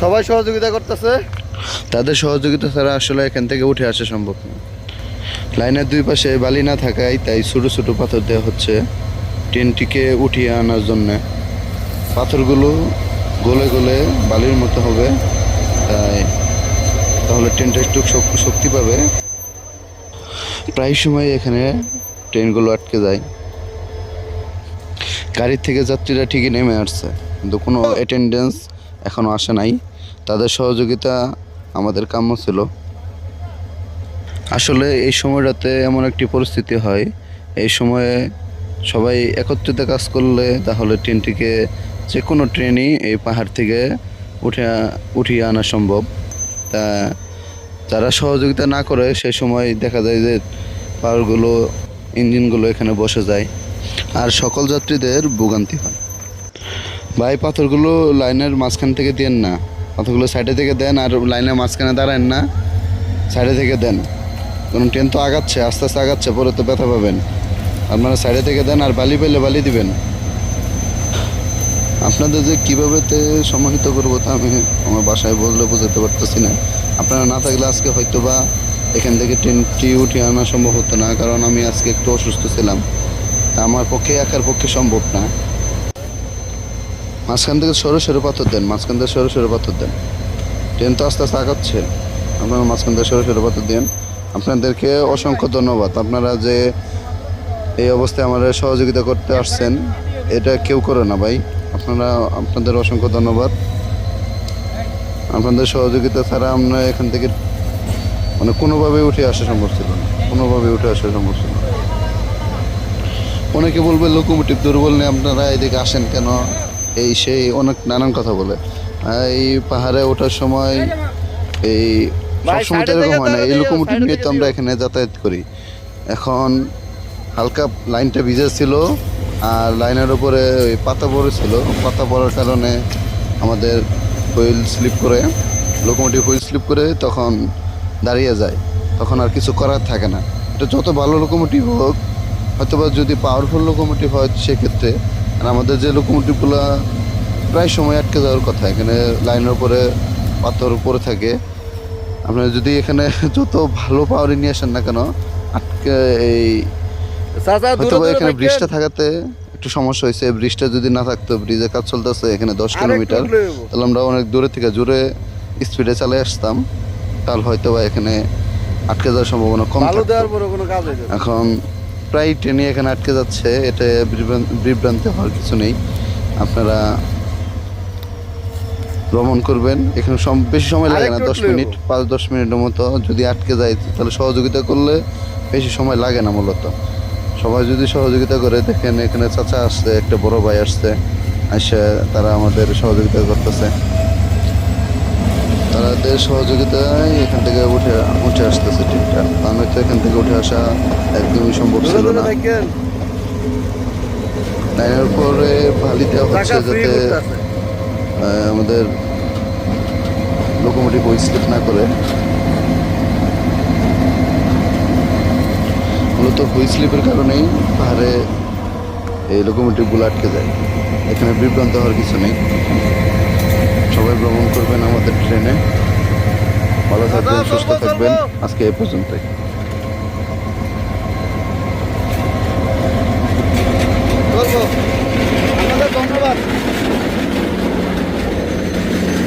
সবাই সহযোগিতা করতেছে। তাদের সহযোগিতা ছাড়া আসলে এখান থেকে উঠে আসা সম্ভব না। লাইনের দুই পাশে বালি না থাকায় তাই ছোটো ছোটো পাথর দেওয়া হচ্ছে ট্রেনটিকে উঠিয়ে আনার জন্য। পাথরগুলো গলে গলে বালির মতো হবে, তাই তাহলে ট্রেনটা একটু শক্তি পাবে। প্রায় সময় এখানে ট্রেনগুলো আটকে যায়। গাড়ির থেকে যাত্রীরা ঠিকই নেমে আসছে, কিন্তু কোনো অ্যাটেন্ডেন্স এখনও আসে নাই। তাদের সহযোগিতা আমাদের কাম্য ছিল। আসলে এই সময়টাতে এমন একটি পরিস্থিতি হয়, এই সময়ে সবাই একত্রিত কাজ করলে তাহলে ট্রেনটিকে যে কোনো ট্রেনই এই পাহাড় থেকে উঠিয়ে আনা সম্ভব। তা যারা সহযোগিতা না করে সেই সময় দেখা যায় যে পাহাড়গুলো ইঞ্জিনগুলো এখানে বসে যায় আর সকল যাত্রীদের ভোগান্তি হয়। ভাই পাথরগুলো লাইনের মাঝখান থেকে দেন না, পাথরগুলো সাইডে থেকে দেন, আর লাইনের মাঝখানে দাঁড়ান না, সাইডে থেকে দেন। কারণ ট্রেন তো আগাচ্ছে, আস্তে আস্তে আগাচ্ছে, পরে তো ব্যথা পাবেন। আপনারা সাইডে থেকে দেন, আর বালি পেলে বালি দিবেন। আপনাদের যে কীভাবে সমাহিত করবো তা আমি আমার বাসায় বললে বোঝাতে পারতেছি না। আপনারা না থাকলে আজকে হয়তো বা এখান থেকে ট্রেনটি উঠিয়ে আনা সম্ভব হতো না, কারণ আমি আজকে একটু অসুস্থ ছিলাম। তা আমার পক্ষে একার পক্ষে সম্ভব না। মাঝখান থেকে সরু সরু পাথর দেন, মাঝখান থেকে সরু সরু পাথর দেন। ট্রেন তো আস্তে আস্তে আগাচ্ছে, আপনারা মাঝখান থেকে সরু সরু পাথর দেন। আপনাদেরকে অসংখ্য ধন্যবাদ। আপনারা যে এই অবস্থায় আমাদের সহযোগিতা করতে আসছেন, এটা কেউ করে না ভাই। আপনাদের অসংখ্য ধন্যবাদ। আপনাদের সহযোগিতা ছাড়া আমরা এখান থেকে মানে কোনোভাবেই উঠে আসা সম্ভব ছিল না, কোনোভাবেই উঠে আসা সম্ভব ছিল না। অনেকে বলবে লোকোমোটিভ দুর্বল নিয়ে আপনারা এদিকে আসেন কেন, এই সেই অনেক নানান কথা বলে। এই পাহাড়ে ওঠার সময় এই সবসময় তো এরকম হয় না। এই লোকোমোটিভ নিয়ে তো আমরা এখানে যাতায়াত করি। এখন হালকা লাইনটা ভিজে ছিল, আর লাইনের উপরে ওই পাতা পড়েছিল, পাতা পড়ার কারণে আমাদের হুইল স্লিপ করে, লোকোমোটিভ হুইল স্লিপ করে তখন দাঁড়িয়ে যায়। তখন আর কিছু করার থাকে না। এটা যত ভালো লোকোমোটিভ হোক, হয়তোবা যদি পাওয়ারফুল লোকোমোটিভ হয় সেক্ষেত্রে। আর আমাদের যে লোকোমোটিভগুলো প্রায় সময় আটকে যাওয়ার কথা, এখানে লাইনের উপরে পাথর পড়ে থাকে। আপনারা যদি এখানে যত ভালো পাওয়ারই নিয়ে আসেন না কেন, আটকে এই হয়তোবা এখানে ব্রিজটা থাকাতে একটু সমস্যা হয়েছে। ব্রিজটা যদি না থাকতো, ব্রিজের কাজ চলতেছে এখানে 10 কিলোমিটার, তাহলে আমরা অনেক দূরে থেকে জোরে স্পিডে চালিয়ে আসতাম, তাহলে হয়তোবা এখানে আটকে যাওয়ার সম্ভাবনা কম থাকতো। এখন প্রায় ট্রেনই এখানে আটকে যাচ্ছে, এটা বিভ্রান্তি হওয়ার কিছু নেই। আপনারা ভ্রমণ করবেন, এখানে বেশি সময় লাগে না, 10 মিনিট, 5-10 মিনিটের মতো। যদি আটকে যায় তাহলে সহযোগিতা করলে বেশি সময় লাগে না। মূলত সবাই যদি সহযোগিতা করে, দেখেন এখানে চাচা আসছে, একটা বড় ভাই আসছে, এসে তারা আমাদের সহযোগিতা করতেছে। তাদের সহযোগিতায় এখান থেকে উঠে আসতেছে ট্রেনটা। আমি তো এখান থেকে উঠে আসা একদমই সম্ভব ছিল না। লাইনের উপরে বালি দেওয়া হচ্ছে যাতে আমাদের লোকোমোটিভ স্লিপ না করে। মূলত হুইল স্লিপের কারণেই পাহাড়ে এই লোকোমোটিভগুলো আটকে যায়। এখানে বিভ্রান্ত হওয়ার কিছু নেই। সবাই ভ্রমণ করবেন আমাদের ট্রেনে। ভালো থাকবেন, সুস্থ থাকবেন। আজকে এ পর্যন্তই।